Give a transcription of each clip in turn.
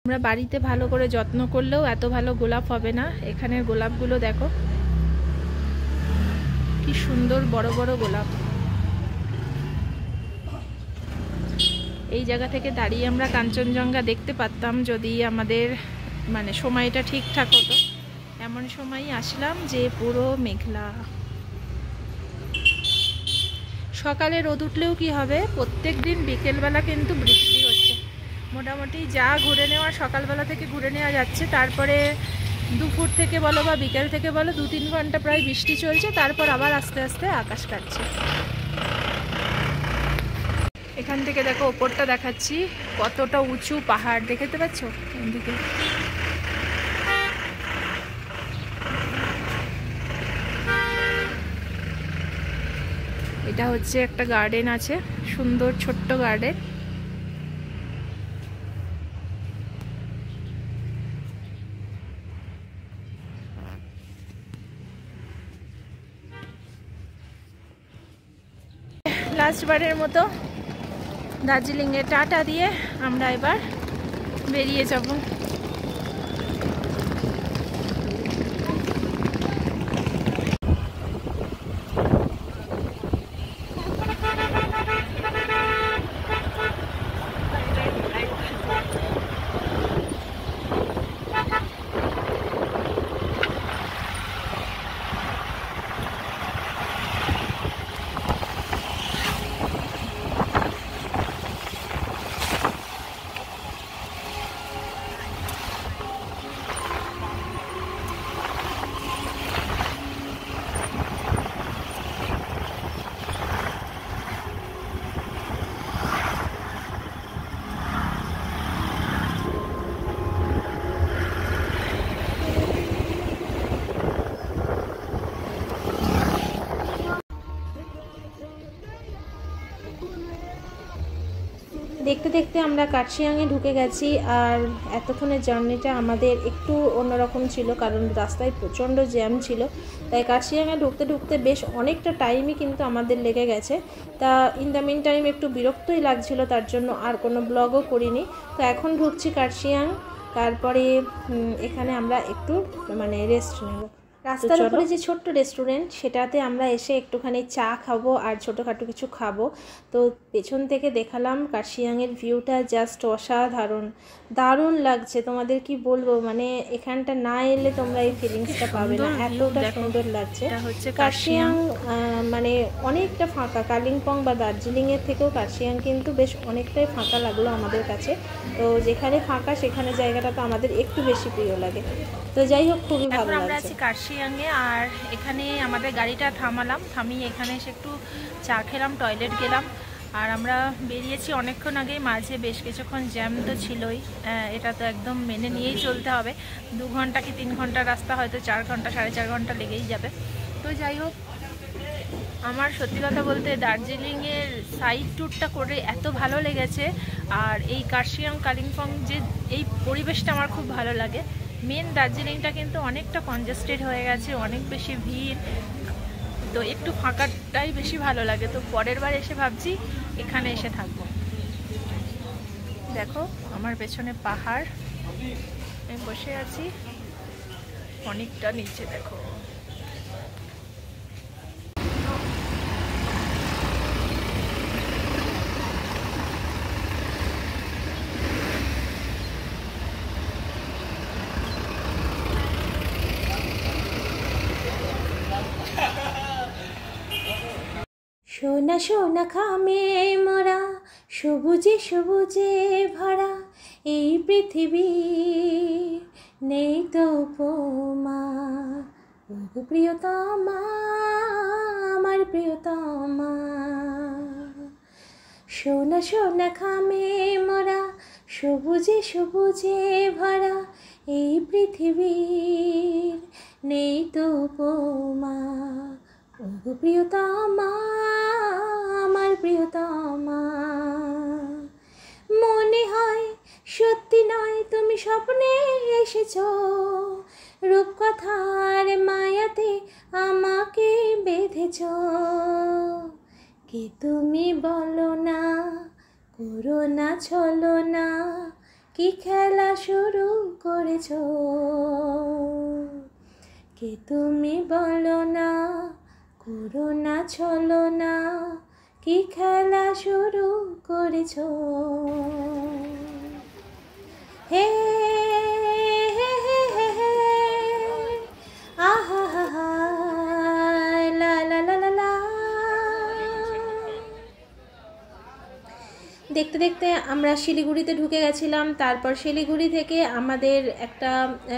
আমরা বাড়িতে ভালো করে যত্ন করলেও এত ভালো গোলাপ হবে না। এখানের গোলাপগুলো দেখো কি সুন্দর বড় বড় গোলাপ। এই জায়গা থেকে দাঁড়িয়ে আমরা কাঞ্চনজঙ্ঘা দেখতে পারতাম যদি আমাদের মানে সময়টা ঠিকঠাক হতো। এমন সময়ই আসলাম যে পুরো মেঘলা। সকালে রোদ উঠলেও কি হবে, প্রত্যেক দিন বিকেলবেলা কিন্তু বৃষ্টি হচ্ছে। মোটামুটি যা ঘুরে নেওয়া সকালবেলা থেকে ঘুরে নেওয়া যাচ্ছে, তারপরে দুপুর থেকে বলো বা বিকেল থেকে বলো 2-3 ঘন্টা প্রায় বৃষ্টি চলছে, তারপর আবার আস্তে আস্তে আকাশ কাটছে। এখান থেকে দেখো ওপরটা দেখাচ্ছি, কতটা উঁচু পাহাড় দেখতে পাচ্ছ এদিকে। এটা হচ্ছে একটা গার্ডেন আছে, সুন্দর ছোট্ট গার্ডেন। লাস্টবারের মতো দার্জিলিংয়ে টাটা দিয়ে আমরা এবার বেরিয়ে যাব। দেখতে দেখতে আমরা কার্শিয়াংয়ে ঢুকে গেছি। আর এতক্ষণের জার্নিটা আমাদের একটু অন্যরকম ছিল, কারণ রাস্তায় প্রচণ্ড জ্যাম ছিল। তাই কার্শিয়াংয়ে ঢুকতে ঢুকতে বেশ অনেকটা টাইমই কিন্তু আমাদের লেগে গেছে। তা ইন দ্য মিন টাইম একটু বিরক্তই লাগছিল, তার জন্য আর কোনো ব্লগও করিনি। তো এখন ঢুকছি কার্শিয়াং, তারপরে এখানে আমরা একটু মানে রেস্ট নেব। রাস্তার উপরে যে ছোট্ট রেস্টুরেন্ট, সেটাতে আমরা এসে একটুখানি চা খাবো আর ছোটোখাটো কিছু খাবো। তো পেছন থেকে দেখালাম কার্শিয়াংয়ের ভিউটা জাস্ট অসাধারণ, দারুণ লাগছে। তোমাদের কি বলবো, মানে এখানটা না এলে তোমরা এই ফিলিংসটা পাবে না, এতটা সুন্দর লাগছে। কার্শিয়াং মানে অনেকটা ফাঁকা, কালিম্পং বা দার্জিলিংয়ের থেকেও কার্শিয়াং কিন্তু বেশ অনেকটাই ফাঁকা লাগলো আমাদের কাছে। তো যেখানে ফাঁকা সেখানে জায়গাটা তো আমাদের একটু বেশি প্রিয় লাগে। তো যাই হোক, খুবই ভালো লাগছে। আমরা আছি কার্শিয়াংয়ে, আর এখানে আমাদের গাড়িটা থামিয়ে এখানে এসে একটু চা খেলাম, টয়লেট গেলাম, আর আমরা বেরিয়েছি অনেকক্ষণ আগেই। মাঝে বেশ কিছুক্ষণ জ্যাম তো ছিলই, এটা তো একদম মেনে নিয়েই চলতে হবে। 2 ঘন্টা কি 3 ঘন্টা রাস্তা, হয়তো 4 ঘন্টা 4.5 ঘন্টা লেগেই যাবে। তো যাই হোক, আমার সত্যি কথা বলতে দার্জিলিংয়ের সাইড ট্যুরটা করে এত ভালো লেগেছে। আর এই কার্শিয়াং কালিম্পং যে এই পরিবেশটা আমার খুব ভালো লাগে। মেন দার্জিলিংটা কিন্তু অনেকটা কনজেস্টেড হয়ে গেছে, অনেক বেশি ভিড়, তো একটু ফাঁকাটাই বেশি ভালো লাগে। তো পরের বার এসে ভাবছি এখানে এসে থাকবো। দেখো আমার পেছনে পাহাড়, আমি বসে আছি অনেকটা নিচে, দেখো। সোনা সোনা খামে মোরা, সবুজে সবুজে ভরা এই পৃথিবী, নেই তো উপমা। ওগো প্রিয়তমা, আমার প্রিয়তমা। সোনা সোনা খামে মোরা, সবুজে সবুজে ভরা এই পৃথিবীর, নেই তো উপমা। ওগো প্রিয়তমা, আমার প্রিয়তমা। মনে হয় সত্যি নয়, তুমি স্বপ্নে এসেছো, রূপকথার মায়াতে আমাকে বেঁধেছো। কে তুমি বলো না, করো না ছলনা, কি খেলা শুরু করেছো, কে তুমি বলো না, করো না চলো না, কি খেলা শুরু করেছো। হে হে হে হে হে আহা হা হা লা লা লা লা লা। দেখতে দেখতে আমরা শিলিগুড়িতে ঢুকে গেছিলাম। তারপর শিলিগুড়ি থেকে আমাদের একটা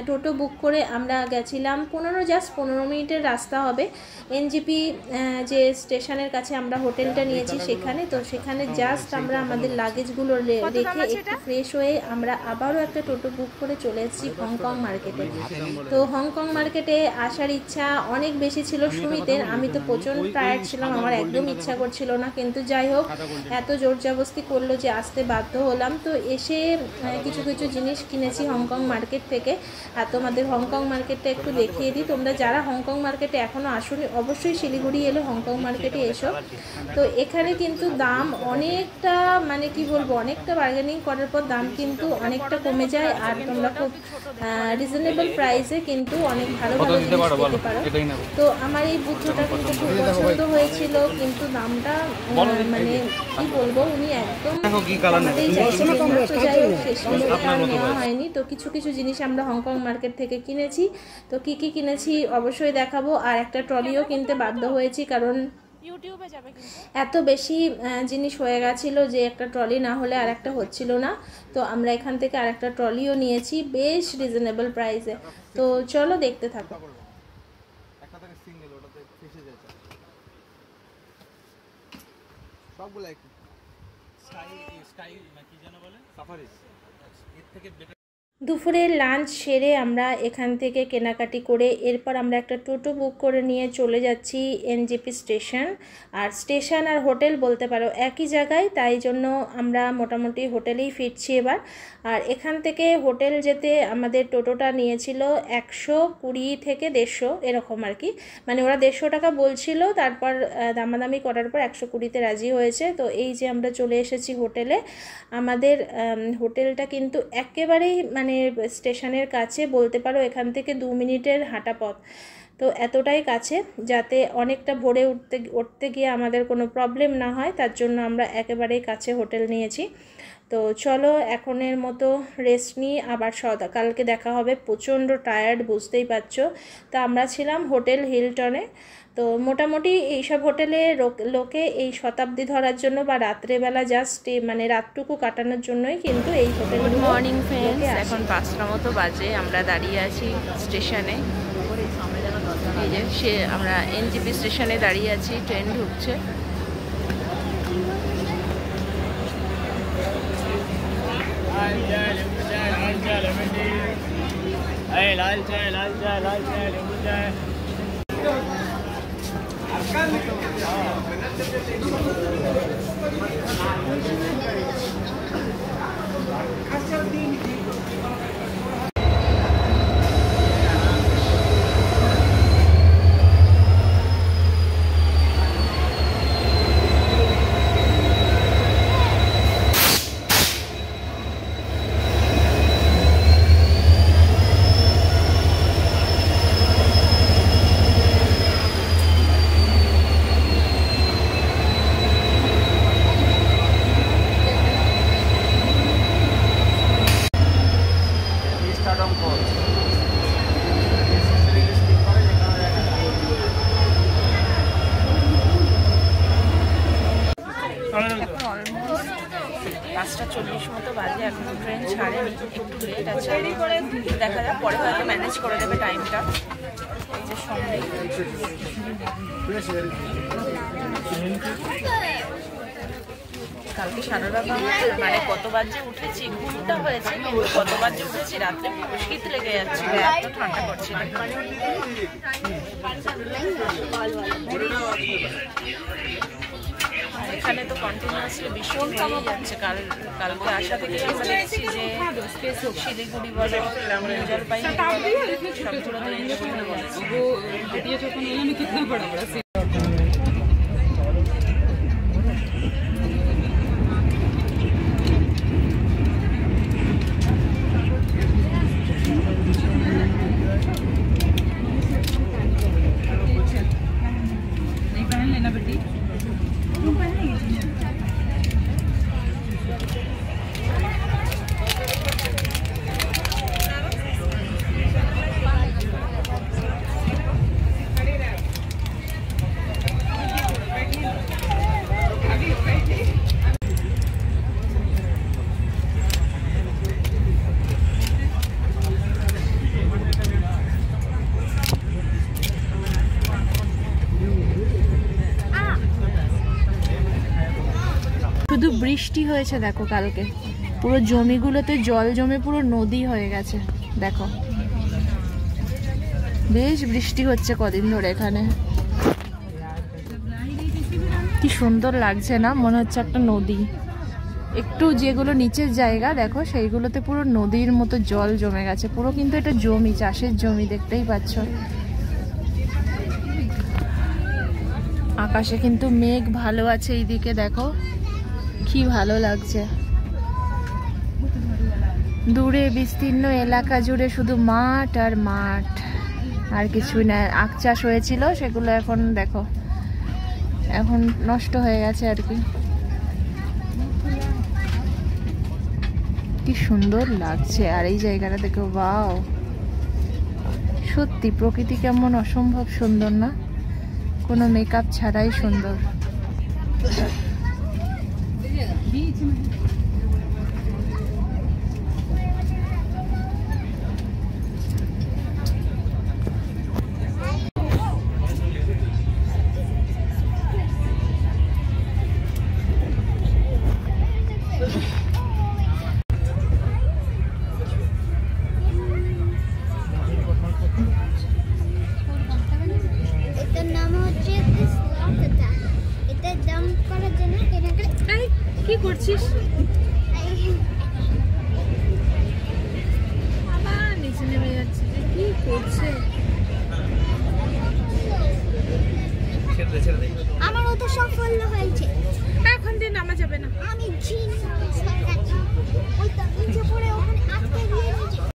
টোটো বুক করে আমরা গেছিলাম 15 মিনিটের রাস্তা হবে এনজিপি যে স্টেশনের কাছে আমরা হোটেলটা নিয়েছি সেখানে। তো সেখানে জাস্ট আমরা আমাদের লাগেজগুলো রেখে একটু ফ্রেশ হয়ে আমরা আবারও একটা টোটো বুক করে চলে এসেছি হংকং মার্কেটে। তো হংকং মার্কেটে আসার ইচ্ছা অনেক বেশি ছিল সুমিতের, আমি তো প্রচণ্ড টায়ার্ড ছিলাম, আমার একদম ইচ্ছা করছিল না, কিন্তু যাই হোক এত জোর জবরদস্তি করলো যে আসতে বাধ্য হলাম। তো এসে কিছু কিছু জিনিস কিনেছি হংকং মার্কেট থেকে। আর তোমাদের হংকং মার্কেটটা একটু দেখিয়ে দিই, তোমরা যারা হংকং মার্কেটে এখনও আসোনি অবশ্যই শিলিগুড়ি এলে হংকং মার্কেটে এসো। তো এখানে কিন্তু দাম অনেকটা মানে কি বলবো, অনেকটা বার্গেনিং করার পর দাম কিন্তু অনেকটা কমে যায়, আর তোমরা খুব রিজনেবল প্রাইসে কিন্তু অনেক ভালো ভালো জিনিস পেতে পারো। তো আমার এই বুদ্ধটা কিন্তু খুব পছন্দ হয়েছিল, কিন্তু দামটা মানে কি বলবো, উনি একদম নেওয়া হয়নি। তো কিছু কিছু জিনিস আমরা হংকং মার্কেট থেকে কিনেছি। তো কি কি কিনেছি অবশ্যই দেখাবো। আর একটা ট্রলিও কিনতে বাধ্য হয়েছি, কারণ ইউটিউবে যাবে এত বেশি জিনিস হয়ে গেছিলো যে একটা ট্রলি না হলে আর একটা হচ্ছিল না। তো আমরা এখান থেকে আর একটা ট্রলিও নিয়েছি বেশ রিজনেবল প্রাইসে। তো চলো দেখতে থাকো। দুপুরের লাঞ্চ সেরে আমরা এখান থেকে কেনাকাটি করে এরপর আমরা একটা টোটো বুক করে নিয়ে চলে যাচ্ছি এনজিপি স্টেশন। আর স্টেশন আর হোটেল বলতে পারো একই জায়গায়, তাই জন্য আমরা মোটামুটি হোটেলেই ফিরছি এবার। আর এখান থেকে হোটেল যেতে আমাদের টোটোটা নিয়েছিল 120 থেকে 150 এরকম আর কি, মানে ওরা 150 টাকা বলছিল, তারপর দামাদামি করার পর 120-তে রাজি হয়েছে। তো এই যে আমরা চলে এসেছি হোটেলে। আমাদের হোটেলটা কিন্তু একেবারেই মানে স্টেশনের কাছে বলতে পারো, এখান থেকে 2 মিনিটের হাঁটা পথ। তো এতটাই কাছে যাতে অনেকটা ভোরে উঠতে গিয়ে আমাদের কোনো প্রবলেম না হয়, তার জন্য আমরা একেবারেই কাছে হোটেল নিয়েছি। তো চলো এখনের মতো রেস্ট নিই, আবার কালকে দেখা হবে। প্রচণ্ড টায়ার্ড বুঝতেই পারছো। তো আমরা ছিলাম হোটেল হিলটনে। তো মোটামুটি এইসব হোটেলে লোকে এই শতাব্দী ধরার জন্য বা রাত্রেবেলা জাস্ট মানে রাতটুকু কাটানোর জন্যই কিন্তু এই হোটেল। গুড মর্নিং ফ্রেন্ডস, এখন 5টা মতো বাজে, আমরা দাঁড়িয়ে আছি স্টেশনে। এই যে আমরা এনজিপি স্টেশনে দাঁড়িয়ে আছি, ট্রেন ঢুকছে। এখন অলমোস্ট 5:40 মতো বাজে, এখন ট্রেন ছাড়েনি, একটু লেট আছে। দেখা যাক, পরে হয়তো ম্যানেজ করে দেবে টাইমটা। এই যে সঙ্গে কালকে সারা রাত মানে কতবার যে উঠেছি, ঘুমটা হয়েছে কতবার যে উঠেছি, রাত্রে শীত লেগে যাচ্ছিল, এত ঠান্ডা করছিল। এখানে তো কন্টিনিউয়াসলি ভীষণ কমে যাচ্ছে। কালকে আসা থেকে আমরা দেখছি যে শিলিগুড়ি বলো, জলপাইগুড়ি সবগুলো বৃষ্টি হয়েছে দেখো কালকে, পুরো জমিগুলোতে জল জমে পুরো নদী হয়ে গেছে। দেখো বেশ বৃষ্টি হচ্ছে কদিন ধরে এখানে। কি সুন্দর লাগছে না, মনে হচ্ছে একটা নদী। একটু যেগুলো নিচের জায়গা দেখো সেইগুলোতে পুরো নদীর মতো জল জমে গেছে পুরো, কিন্তু এটা জমি, চাষের জমি, দেখতেই পাচ্ছ। আকাশে কিন্তু মেঘ ভালো আছে, এইদিকে দেখো কি ভালো লাগছে। দূরে বিস্তীর্ণ এলাকা জুড়ে শুধু মাঠ আর মাঠ, আর কিছুই না। আখ চাষ হয়েছিল সেগুলো এখন দেখো এখন নষ্ট হয়ে গেছে আর কি। কি সুন্দর লাগছে। আর এই জায়গাটা দেখো, ওয়াও, সত্যি প্রকৃতি কেমন অসম্ভব সুন্দর না, কোনো মেকআপ ছাড়াই সুন্দর। কি করছিস? আবার নিচে নেমে যাচ্ছে, কি করছে? আমার ও তো সাফল্য হয়েছে। এখন দিয়ে নামা যাবে না। আমি জিনিস ওই তো নিচে পড়ে